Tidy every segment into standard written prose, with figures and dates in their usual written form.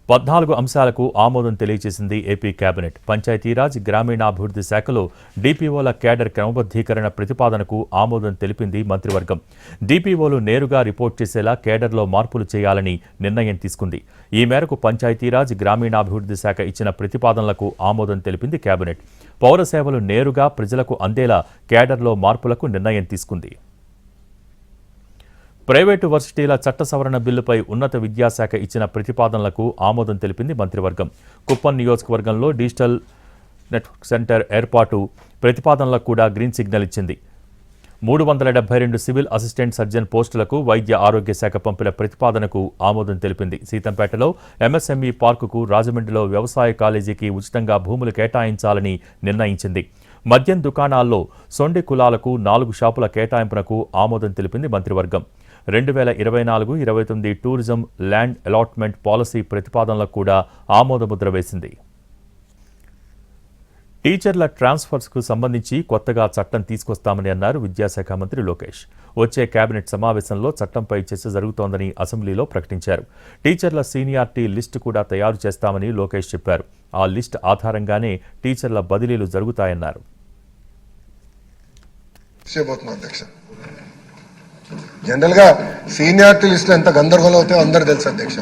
14 అంశాలకు ఆమోదం తెలియజేసింది ఏపీ కేబినెట్. పంచాయతీరాజ్ గ్రామీణాభివృద్ధి శాఖలో డీపీఓల కేడర్ క్రమబద్ధీకరణ ప్రతిపాదనకు ఆమోదం తెలిపింది మంత్రివర్గం. డీపీఓలు నేరుగా రిపోర్ట్ చేసేలా కేడర్లో మార్పులు చేయాలని నిర్ణయం తీసుకుంది. ఈ మేరకు పంచాయతీరాజ్ గ్రామీణాభివృద్ధి శాఖ ఇచ్చిన ప్రతిపాదనలకు ఆమోదం తెలిపింది కేబినెట్. పౌర సేవలు నేరుగా ప్రజలకు అందేలా కేడర్లో మార్పులకు నిర్ణయం తీసుకుంది. ప్రైవేటు వర్సిటీల చట్ట సవరణ బిల్లుపై ఉన్నత విద్యాశాఖ ఇచ్చిన ప్రతిపాదనలకు ఆమోదం తెలిపింది మంత్రివర్గం. కుప్పం నియోజకవర్గంలో డిజిటల్ నెట్వర్క్ సెంటర్ ఏర్పాటు ప్రతిపాదనలకు కూడా గ్రీన్ సిగ్నల్ ఇచ్చింది. 372 సివిల్ అసిస్టెంట్ సర్జన్ పోస్టులకు వైద్య ఆరోగ్య శాఖ పంపిన ప్రతిపాదనకు ఆమోదం తెలిపింది. సీతంపేటలో ఎంఎస్ఎంఈ పార్కుకు, రాజమండ్రిలో వ్యవసాయ కాలేజీకి ఉచితంగా భూములు కేటాయించాలని నిర్ణయించింది. మద్యం దుకాణాల్లో సొండి కులాలకు 4 షాపుల కేటాయింపునకు ఆమోదం తెలిపింది మంత్రివర్గం. 2024-29 టూరిజం ల్యాండ్ అలాట్మెంట్ పాలసీ ప్రతిపాదనలకు కూడా ఆమోదముద్ర వేసింది. టీచర్ల ట్రాన్స్ఫర్స్కు సంబంధించి కొత్తగా చట్టం తీసుకొస్తామని అన్నారు విద్యాశాఖ మంత్రి లోకేష్. వచ్చే కేబినెట్ సమావేశంలో చట్టంపై చర్చ జరుగుతోందని అసెంబ్లీలో ప్రకటించారు. టీచర్ల సీనియారిటీ లిస్టు కూడా తయారు చేస్తామని లోకేష్ చెప్పారు. ఆ లిస్ట్ ఆధారంగానే టీచర్ల బదిలీలు జరుగుతాయన్నారు. జనరల్ గా సీనియారిటీ లిస్ట్ ఎంత గందరగోళం అవుతాయో అందరు తెలుసు అధ్యక్ష.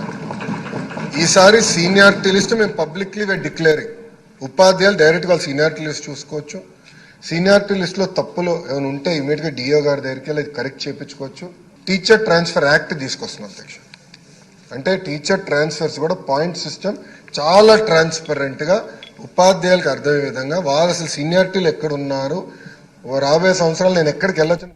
ఈసారి సీనియారిటీ లిస్ట్ మేము పబ్లిక్లీ డిక్లేరింగ్. ఉపాధ్యాయులు డైరెక్ట్ వాళ్ళ సీనియారిటీ లిస్ట్ చూసుకోవచ్చు. సీనియారిటీ లిస్ట్ లో తప్పులు ఏమైనా ఉంటే ఇమీడియట్ గా డిఓ గారి దగ్గరికి వెళ్ళి కరెక్ట్ చేయించుకోవచ్చు. టీచర్ ట్రాన్స్ఫర్ యాక్ట్ తీసుకొస్తున్నాం అధ్యక్ష. అంటే టీచర్ ట్రాన్స్ఫర్స్ కూడా పాయింట్ సిస్టమ్ చాలా ట్రాన్స్పరెంట్ గా ఉపాధ్యాయులకు అర్థమయ్యే విధంగా వాళ్ళు అసలు సీనియారిటీలు ఎక్కడ ఉన్నారు, రాబోయే సంవత్సరాలు నేను ఎక్కడికి వెళ్ళొచ్చు.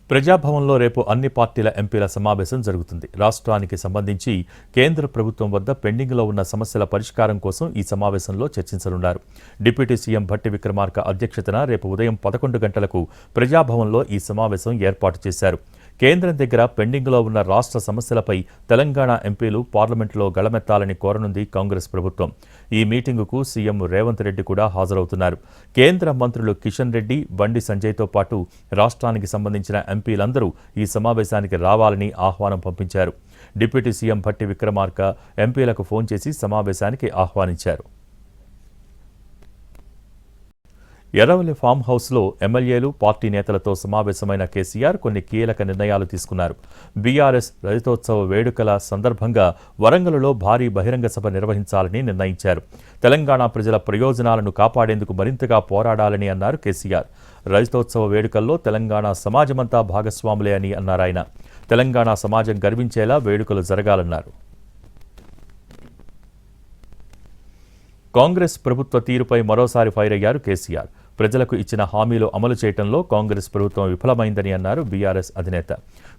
ప్రజాభవన్లో రేపు అన్ని పార్టీల ఎంపీల సమావేశం జరుగుతుంది. రాష్ట్రానికి సంబంధించి కేంద్ర ప్రభుత్వం వద్ద పెండింగ్లో ఉన్న సమస్యల పరిష్కారం కోసం ఈ సమావేశంలో చర్చించనున్నారు. డిప్యూటీ సీఎం భట్టి విక్రమార్క అధ్యక్షతన రేపు ఉదయం 11 గంటలకు ప్రజాభవన్లో ఈ సమావేశం ఏర్పాటు చేశారు. కేంద్రం దగ్గర పెండింగ్లో ఉన్న రాష్ట్ర సమస్యలపై తెలంగాణ ఎంపీలు పార్లమెంటులో గళమెత్తాలని కోరనుంది కాంగ్రెస్ ప్రభుత్వం. ఈ మీటింగుకు సీఎం రేవంత్ రెడ్డి కూడా హాజరవుతున్నారు. కేంద్ర మంత్రులు కిషన్ రెడ్డి, బండి సంజయ్తో పాటు రాష్ట్రానికి సంబంధించిన ఎంపీలందరూ ఈ సమావేశానికి రావాలని ఆహ్వానం పంపించారు. డిప్యూటీ సీఎం భట్టి విక్రమార్క ఎంపీలకు ఫోన్ చేసి సమావేశానికి ఆహ్వానించారు. ఎర్రవల్లి ఫామ్ హౌస్లో ఎమ్మెల్యేలు, పార్టీ నేతలతో సమావేశమైన కేసీఆర్ కొన్ని కీలక నిర్ణయాలు తీసుకున్నారు. బీఆర్ఎస్ రజతోత్సవ వేడుకల సందర్భంగా వరంగల్లో భారీ బహిరంగ సభ నిర్వహించాలని నిర్ణయించారు. తెలంగాణ ప్రజల ప్రయోజనాలను కాపాడేందుకు మరింతగా పోరాడాలని అన్నారు కేసీఆర్. రజతోత్సవ వేడుకల్లో తెలంగాణ సమాజమంతా భాగస్వాములే అని అన్నారు ఆయన. తెలంగాణ సమాజం గర్వించేలా వేడుకలు జరగాలన్నారు. కాంగ్రెస్ ప్రభుత్వ తీరుపై మరోసారి ఫైర్ అయ్యారు కేసీఆర్. ప్రజలకు ఇచ్చిన హామీలు అమలు చేయడంలో కాంగ్రెస్ ప్రభుత్వం విఫలమైందని అన్నారు బీఆర్ఎస్ అధినేత.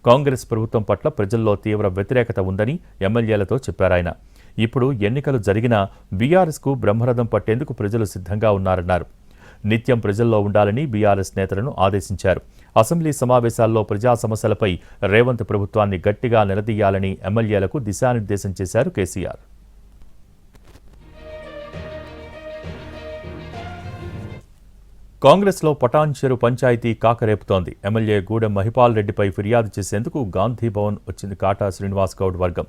కాంగ్రెస్ ప్రభుత్వం పట్ల ప్రజల్లో తీవ్ర వ్యతిరేకత ఉందని ఎమ్మెల్యేలతో చెప్పారాయన. ఇప్పుడు ఎన్నికలు జరిగినా బీఆర్ఎస్కు బ్రహ్మరథం పట్టేందుకు ప్రజలు సిద్ధంగా ఉన్నారన్నారు. నిత్యం ప్రజల్లో ఉండాలని బీఆర్ఎస్ నేతలను ఆదేశించారు. అసెంబ్లీ సమావేశాల్లో ప్రజా సమస్యలపై రేవంత్ ప్రభుత్వాన్ని గట్టిగా నిలదీయాలని ఎమ్మెల్యేలకు దిశానిర్దేశం చేశారు కేసీఆర్. కాంగ్రెస్లో పటాన్చెరు పంచాయతీ కాకరేపుతోంది. ఎమ్మెల్యే గూడెం మహిపాల్ రెడ్డిపై ఫిర్యాదు చేసేందుకు గాంధీ భవన్ వచ్చింది కాటా శ్రీనివాస్ గౌడ్ వర్గం.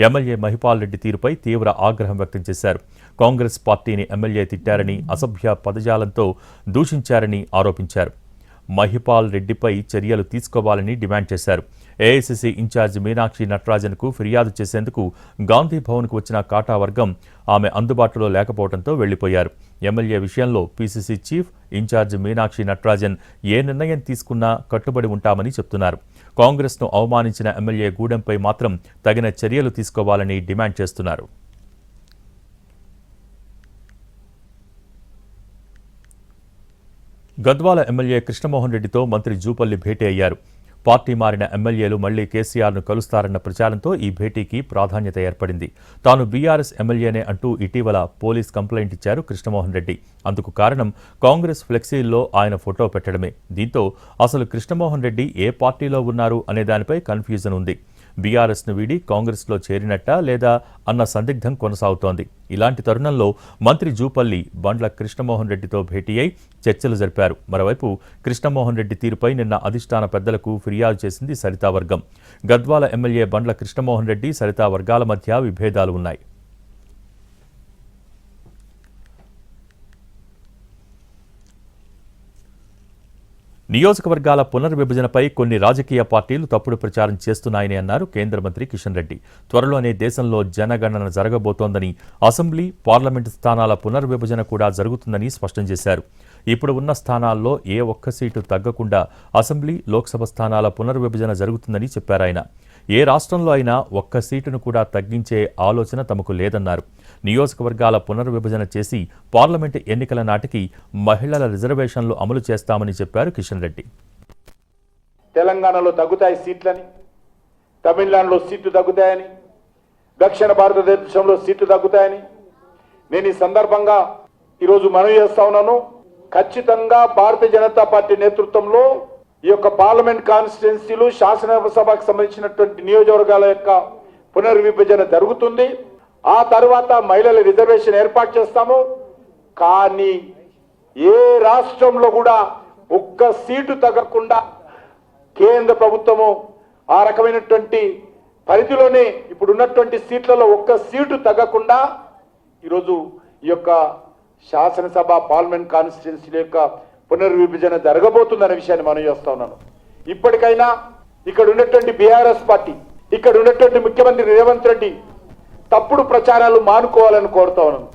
ఎమ్మెల్యే మహిపాల్ రెడ్డి తీరుపై తీవ్ర ఆగ్రహం వ్యక్తం చేశారు. కాంగ్రెస్ పార్టీని ఎమ్మెల్యే తిట్టారని, అసభ్య పదజాలంతో దూషించారని ఆరోపించారు. మహిపాల్ రెడ్డిపై చర్యలు తీసుకోవాలని డిమాండ్ చేశారు. ఏఐసీసీ ఇన్ఛార్జి మీనాక్షి నటరాజన్కు ఫిర్యాదు చేసేందుకు గాంధీ భవన్కు వచ్చిన కాటా వర్గం ఆమె అందుబాటులో లేకపోవడంతో వెళ్లిపోయారు. ఎమ్మెల్యే విషయంలో PCC chief incharge Meenakshi Natarajan ఏ నిర్ణయం తీసుకున్నా కట్టుబడి ఉంటామని చెప్తున్నారు. కాంగ్రెస్ను అవమానించిన ఎమ్మెల్యే గూడెంపై మాత్రం తగిన చర్యలు తీసుకోవాలని డిమాండ్ చేస్తున్నారు. గద్వాల ఎమ్మెల్యే కృష్ణమోహన్ రెడ్డితో మంత్రి జూపల్లి భేటీ అయ్యారు. పార్టీ మారిన ఎమ్మెల్యేలు మళ్లీ కేసీఆర్ను కలుస్తారన్న ప్రచారంతో ఈ భేటీకి ప్రాధాన్యత ఏర్పడింది. తాను బీఆర్ఎస్ ఎమ్మెల్యేనే అంటూ ఇటీవల పోలీస్ కంప్లైంట్ ఇచ్చారు కృష్ణమోహన్ రెడ్డి. అందుకు కారణం కాంగ్రెస్ ఫ్లెక్సీల్లో ఆయన ఫోటో పెట్టడమే. దీంతో అసలు కృష్ణమోహన్ రెడ్డి ఏ పార్టీలో ఉన్నారు అనే దానిపై కన్ఫ్యూజన్ ఉంది. బీఆర్ఎస్ను వీడి కాంగ్రెస్లో చేరినట్టా లేదా అన్న సందిగ్ధం కొనసాగుతోంది. ఇలాంటి తరుణంలో మంత్రి జూపల్లి బండ్ల కృష్ణమోహన్ రెడ్డితో భేటీ అయి చర్చలు జరిపారు. మరోవైపు కృష్ణమోహన్ రెడ్డి తీరుపై నిన్న అధిష్టాన పెద్దలకు ఫిర్యాదు చేసింది సరితా వర్గం. గద్వాల ఎమ్మెల్యే బండ్ల కృష్ణమోహన్ రెడ్డి సరితా వర్గాల మధ్య విభేదాలు ఉన్నాయి. నియోజకవర్గాల పునర్విభజనపై కొన్ని రాజకీయ పార్టీలు తప్పుడు ప్రచారం చేస్తున్నాయని అన్నారు కేంద్ర మంత్రి కిషన్ రెడ్డి. త్వరలోనే దేశంలో జనగణన జరగబోతోందని, అసెంబ్లీ, పార్లమెంటు స్థానాల పునర్విభజన కూడా జరుగుతుందని స్పష్టం చేశారు. ఇప్పుడు ఉన్న స్థానాల్లో ఏ ఒక్క సీటు తగ్గకుండా అసెంబ్లీ, లోక్సభ స్థానాల పునర్విభజన జరుగుతుందని చెప్పారాయన. ఏ రాష్ట్రంలో అయినా ఒక్క సీటును కూడా తగ్గించే ఆలోచన తమకు లేదన్నారు. నియోజకవర్గాల పునర్విభజన చేసి పార్లమెంటు ఎన్నికల నాటికి మహిళల రిజర్వేషన్లు అమలు చేస్తామని చెప్పారు కిషన్ రెడ్డి. తెలంగాణలో తగ్గుతాయి సీట్లని, తమిళనాడులో సీట్లు తగ్గుతాయని, దక్షిణ భారతదేశంలో సీట్లు తగ్గుతాయని నేను ఈ సందర్భంగా ఈరోజు మనవి చేస్తా ఉన్నాను. ఖచ్చితంగా భారతీయ జనతా పార్టీ నేతృత్వంలో ఈ యొక్క పార్లమెంట్ కాన్స్టిట్యున్సీలు, శాసనసభకు సంబంధించినటువంటి నియోజకవర్గాల యొక్క పునర్విభజన జరుగుతుంది. ఆ తర్వాత మహిళల రిజర్వేషన్ ఏర్పాటు చేస్తాము. కానీ ఏ రాష్ట్రంలో కూడా ఒక్క సీటు తగ్గకుండా కేంద్ర ప్రభుత్వము ఆ రకమైనటువంటి పరిధిలోనే ఇప్పుడు ఉన్నటువంటి సీట్లలో ఒక్క సీటు తగ్గకుండా ఈరోజు ఈ యొక్క శాసనసభ, పార్లమెంట్ కాన్స్టిట్యున్సీల యొక్క పునర్విభజన జరగబోతుందనే విషయాన్ని మనం చేస్తా ఉన్నాను. ఇప్పటికైనా ఇక్కడ ఉన్నటువంటి బీఆర్ఎస్ పార్టీ, ఇక్కడ ఉన్నటువంటి ముఖ్యమంత్రి రేవంత్ రెడ్డి తప్పుడు ప్రచారాలు మానుకోవాలని కోరుతా ఉన్నాను.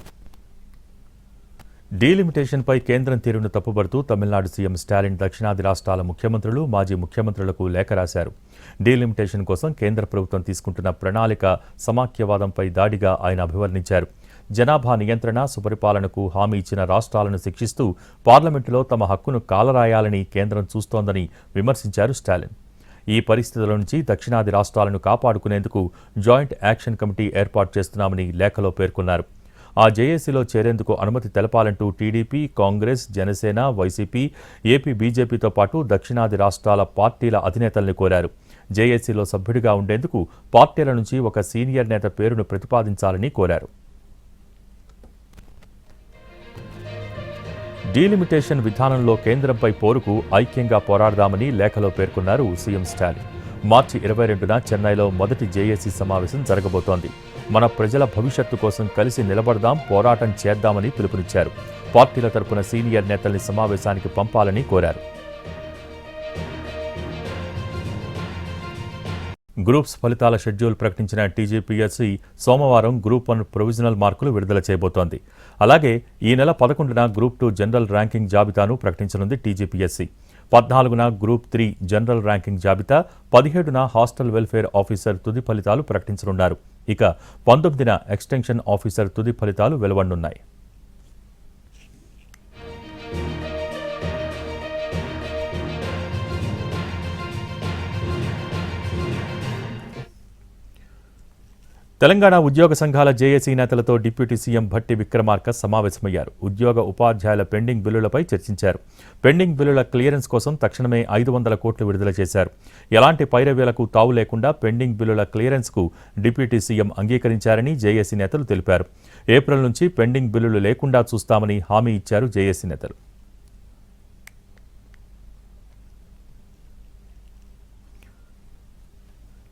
డీలిమిటేషన్పై కేంద్రం తీరును తప్పుబడుతూ తమిళనాడు సీఎం స్టాలిన్ దక్షిణాది రాష్ట్రాల ముఖ్యమంత్రులు, మాజీ ముఖ్యమంత్రులకు లేఖ రాశారు. డీలిమిటేషన్ కోసం కేంద్ర ప్రభుత్వం తీసుకుంటున్న ప్రణాళిక సమాఖ్యవాదంపై దాడిగా ఆయన అభివర్ణించారు. జనాభా నియంత్రణ, సుపరిపాలనకు హామీ ఇచ్చిన రాష్ట్రాలను శిక్షిస్తూ పార్లమెంటులో తమ హక్కును కాలరాయాలని కేంద్రం చూస్తోందని విమర్శించారు స్టాలిన్. ఈ పరిస్థితుల నుంచి దక్షిణాది రాష్ట్రాలను కాపాడుకునేందుకు జాయింట్ యాక్షన్ కమిటీ ఏర్పాటు చేస్తున్నామని లేఖలో పేర్కొన్నారు. ఆ జేఏసీలో చేరేందుకు అనుమతి తెలపాలంటూ టీడీపీ, కాంగ్రెస్, జనసేన, వైసీపీ, ఏపీ బీజేపీతో పాటు దక్షిణాది రాష్ట్రాల పార్టీల అధినేతల్ని కోరారు. జేఏసీలో సభ్యుడిగా ఉండేందుకు పార్టీల నుంచి ఒక సీనియర్ నేత పేరును ప్రతిపాదించాలని కోరారు. డీలిమిటేషన్ విధానంలో కేంద్రంపై పోరుకు ఐక్యంగా పోరాడదామని లేఖలో పేర్కొన్నారు సీఎం స్టాలిన్. మార్చి 22న చెన్నైలో మొదటి జేఏసీ సమావేశం జరగబోతోంది. మన ప్రజల భవిష్యత్తు కోసం కలిసి నిలబడదాం, పోరాటం చేద్దామని పిలుపునిచ్చారు. పార్టీల తరపున సీనియర్ నేతల్ని సమావేశానికి పంపాలని కోరారు. గ్రూప్స్ ఫలితాల షెడ్యూల్ ప్రకటించిన టీజీపీఎస్సీ సోమవారం గ్రూప్ 1 ప్రొవిజనల్ మార్కులు విడుదల చేయబోతోంది. అలాగే ఈ నెల 11న గ్రూప్ 2 జనరల్ ర్యాంకింగ్ జాబితాను ప్రకటించనుంది టీజీపీఎస్సీ. 14న గ్రూప్ 3 జనరల్ ర్యాంకింగ్ జాబితా, 17న హాస్టల్ వెల్ఫేర్ ఆఫీసర్ తుది ఫలితాలు ప్రకటించనున్నారు. ఇక 19న ఎక్స్టెన్షన్ ఆఫీసర్ తుది ఫలితాలు వెలువడనున్నాయి. తెలంగాణ ఉద్యోగ సంఘాల జేఏసీ నేతలతో డిప్యూటీ సీఎం భట్టి విక్రమార్క సమావేశమయ్యారు. ఉద్యోగ ఉపాధ్యాయుల పెండింగ్ బిల్లులపై చర్చించారు. పెండింగ్ బిల్లుల క్లియరెన్స్ కోసం తక్షణమే 500 కోట్లు విడుదల చేశారు. ఎలాంటి పైరవీలకు తావు లేకుండా పెండింగ్ బిల్లుల క్లియరెన్స్కు డిప్యూటీ సీఎం అంగీకరించారని జేఏసీ నేతలు తెలిపారు. ఏప్రిల్ నుంచి పెండింగ్ బిల్లులు లేకుండా చూస్తామని హామీ ఇచ్చారు జేఏసీ నేతలు.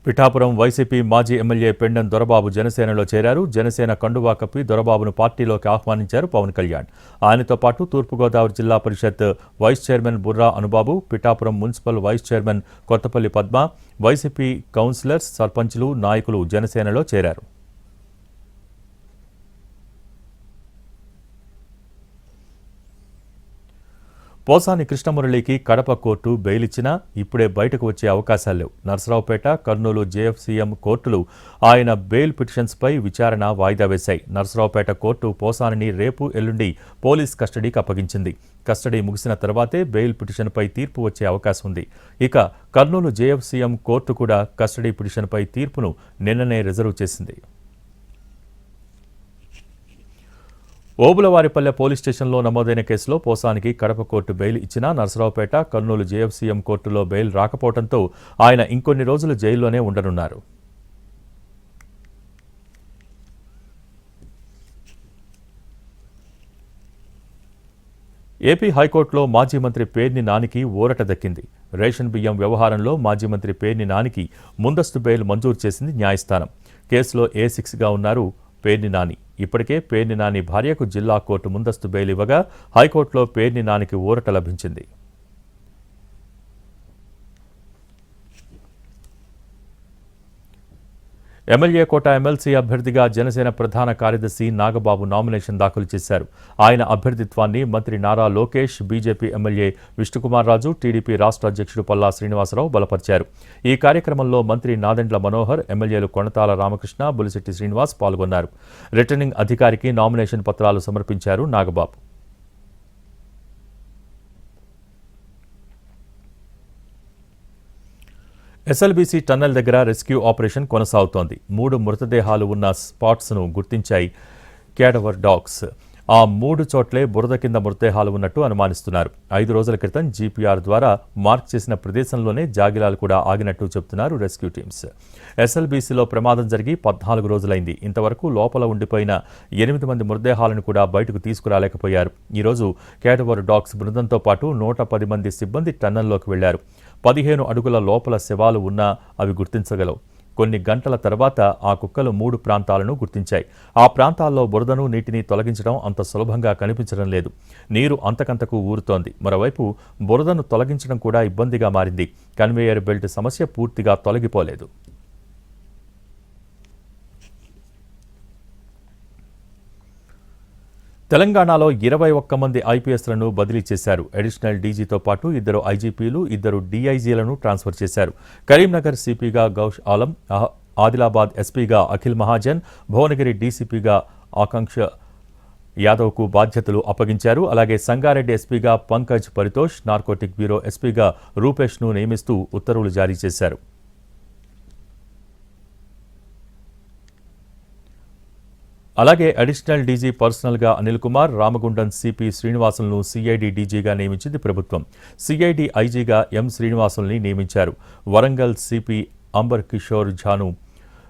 పిఠాపురం వైసీపీ మాజీ ఎమ్మెల్యే పెండెం దొరబాబు జనసేనలో చేరారు. జనసేన కండువా కప్పి దొరబాబును పార్టీలోకి ఆహ్వానించారు పవన్ కళ్యాణ్. ఆయనతో పాటు తూర్పుగోదావరి జిల్లా పరిషత్ vice chairman Burra Anubabu, Pithapuram municipal vice chairman Kothapalli Padma, YCP councillors, సర్పంచ్లు, నాయకులు జనసేనలో చేరారు. పోసాని కృష్ణమురళికి కడప కోర్టు బెయిల్ ఇచ్చినా ఇప్పుడే బయటకు వచ్చే అవకాశాలు లేవు. నర్సరావుపేట, కర్నూలు జేఎఫ్సీఎం కోర్టులు ఆయన బెయిల్ పిటిషన్స్పై విచారణ వాయిదా వేశాయి. నర్సరావుపేట కోర్టు పోసానిని రేపు, ఎల్లుండి పోలీస్ కస్టడీకి అప్పగించింది. కస్టడీ ముగిసిన తర్వాతే బెయిల్ పిటిషన్పై తీర్పు వచ్చే అవకాశం ఉంది. ఇక కర్నూలు జేఎఫ్సీఎం కోర్టు కూడా కస్టడీ పిటిషన్పై తీర్పును నిన్ననే రిజర్వ్ చేసింది. ఓబులవారిపల్లె పోలీస్ స్టేషన్లో నమోదైన కేసులో పోసానికి కడప కోర్టు బెయిల్ ఇచ్చినా నర్సరావుపేట, కర్నూలు జేఎఫ్సీఎం కోర్టులో బెయిల్ రాకపోవడంతో ఆయన ఇంకొన్ని రోజులు జైల్లోనే ఉండనున్నారు. ఏపీ హైకోర్టులో మాజీ మంత్రి పేర్ని నానికి ఊరట దక్కింది. రేషన్ బియ్యం వ్యవహారంలో మాజీ మంత్రి పేర్ని నానికి ముందస్తు బెయిల్ మంజూరు చేసింది న్యాయస్థానం. కేసులో A6గా ఉన్నారు పేర్ని నాని. ఇప్పటికే పేర్ని నాని భార్యకు జిల్లా కోర్టు ముందస్తు బెయిల్ ఇవ్వగా హైకోర్టులో పేర్ని నానికి ఊరట లభించింది. ఎమ్మెల్యే కోట ఎమ్మెల్సీ అభ్యర్థిగా జనసేన ప్రధాన కార్యదర్శి నాగబాబు నామినేషన్ దాఖలు చేశారు. ఆయన అభ్యర్థిత్వాన్ని మంత్రి Nara Lokesh, BJP MLA Vishnukumar Raju, TDP రాష్ట్ర అధ్యక్షుడు పల్లా శ్రీనివాసరావు బలపరిచారు. ఈ కార్యక్రమంలో మంత్రి నాదెండ్ల మనోహర్, ఎమ్మెల్యేలు కొణతాల రామకృష్ణ, బులిశెట్టి శ్రీనివాస్ పాల్గొన్నారు. రిటర్నింగ్ అధికారికి నామినేషన్ పత్రాలు సమర్పించారు నాగబాబు. ఎస్ఎల్బీసీ టన్నెల్ దగ్గర రెస్క్యూ ఆపరేషన్ కొనసాగుతోంది. 3 మృతదేహాలు ఉన్న స్పాట్స్ను గుర్తించాయి క్యాడవర్ డాగ్స్. ఆ 3 చోట్లే బురద కింద మృతదేహాలు ఉన్నట్టు అనుమానిస్తున్నారు. 5 రోజుల క్రితం జీపీఆర్ ద్వారా మార్క్ చేసిన ప్రదేశంలోనే జాగిలాలు కూడా ఆగినట్టు చెబుతున్నారు రెస్క్యూ టీమ్స్. ఎస్ఎల్బీసీలో ప్రమాదం జరిగి 14 రోజులైంది. ఇంతవరకు లోపల ఉండిపోయిన 8 మంది మృతదేహాలను కూడా బయటకు తీసుకురాలేకపోయారు. ఈరోజు క్యాడవర్ డాగ్స్ బృందంతో పాటు 110 మంది సిబ్బంది టన్నెల్లోకి వెళ్లారు. 15 అడుగుల లోపల శవాలు ఉన్నా అవి గుర్తించగలవు. కొన్ని గంటల తర్వాత ఆ కుక్కలు 3 ప్రాంతాలను గుర్తించాయి. ఆ ప్రాంతాల్లో బురదను, నీటిని తొలగించడం అంత సులభంగా కనిపించడం లేదు. నీరు అంతకంతకు ఊరుతోంది. మరోవైపు బురదను తొలగించడం కూడా ఇబ్బందిగా మారింది. కన్వేయర్ బెల్ట్ సమస్య పూర్తిగా తొలగిపోలేదు. తెలంగాణలో 21 మంది ఐపీఎస్లను బదిలీ చేశారు. అడిషనల్ డీజీతో పాటు 2 ఐజీపీలు, 2 డీఐజీలను ట్రాన్స్ఫర్ చేశారు. కరీంనగర్ సిపిగా గౌష్ ఆలం, ఆదిలాబాద్ ఎస్పీగా అఖిల్ మహాజన్, భువనగిరి డీసీపీగా ఆకాంక్ష యాదవ్కు బాధ్యతలు అప్పగించారు. అలాగే సంగారెడ్డి ఎస్పీగా పంకజ్ పరితోష్, నార్కోటిక్ బ్యూరో ఎస్పీగా రూపేష్ను నియమిస్తూ ఉత్తర్వులు జారీ చేశారు. అలాగే అడిషనల్ డీజీ పర్సనల్గా అనిల్ కుమార్, రామగుండం సిపి శ్రీనివాసులను సిఐడి డీజీగా నియమించింది ప్రభుత్వం. సిఐడి ఐజీగా ఎం శ్రీనివాసుల్ని నియమించారు. వరంగల్ సిపి అంబర్ కిషోర్ ఝాను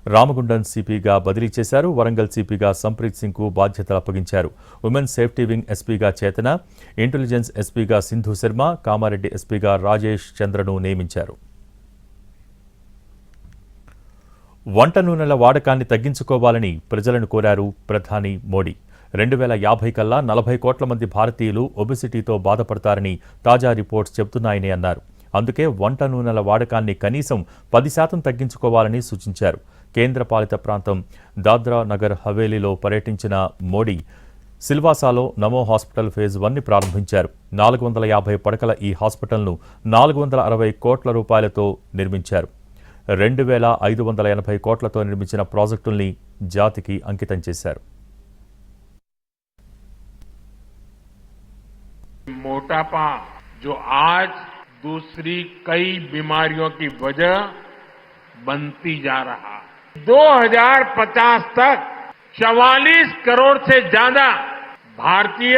రామగుండం సిపిగా బదిలీ చేశారు. వరంగల్ సిపిగా సంప్రీత్ సింగ్కు బాధ్యతలు అప్పగించారు. ఉమెన్ సేఫ్టీ వింగ్ ఎస్పీగా చేతన, ఇంటెలిజెన్స్ ఎస్పీగా సింధు శర్మ, కామారెడ్డి ఎస్పీగా రాజేష్ చంద్రను నియమించారు. వంట నూనెల వాడకాన్ని తగ్గించుకోవాలని ప్రజలను కోరారు ప్రధాని మోడీ. 2050 కల్లా 40 కోట్ల మంది భారతీయులు ఒబెసిటీతో బాధపడతారని తాజా రిపోర్ట్స్ చెబుతున్నాయని అన్నారు. అందుకే వంట నూనెల వాడకాన్ని కనీసం 10% తగ్గించుకోవాలని సూచించారు. కేంద్రపాలిత ప్రాంతం దాద్రా నగర్ హవేలీలో పర్యటించిన మోడీ సిల్వాసాలో నమో హాస్పిటల్ ఫేజ్ 1ని ప్రారంభించారు. 450 పడకల ఈ హాస్పిటల్ను 460 కోట్ల రూపాయలతో నిర్మించారు. 2580 కోట్లతో నిర్మించిన ప్రాజెక్టుల్ని జాతికి అంకితం చేశారు. मोटापा जो आज दूसरी कई बीमारियों की वजह बनती जा रहा है, 2050 तक 44 करोड़ से ज्यादा भारतीय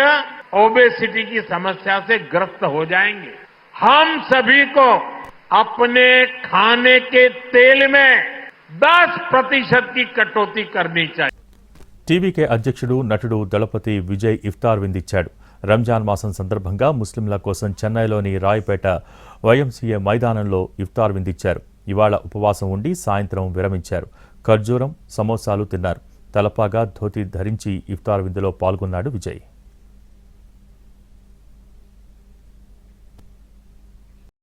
ओबेसिटी की समस्या से ग्रस्त हो जाएंगे. हम सभी को अपने खाने के तेल में 10% की कटौती करनी चाहिए. టీవీకే అధ్యక్షుడు నటుడు దళపతి విజయ్ ఇఫ్తార్ విందిచ్చాడు. రంజాన్ మాసం సందర్భంగా ముస్లింల కోసం చెన్నైలోని రాయపేట వైఎంసీఏ మైదానంలో ఇఫ్తార్ విందిచ్చారు. ఇవాళ ఉపవాసం ఉండి సాయంత్రం విరమించారు. ఖర్జూరం, సమోసాలు తిన్నారు. తలపాగా, ధోతి ధరించి ఇఫ్తార్ విందులో పాల్గొన్నాడు విజయ్.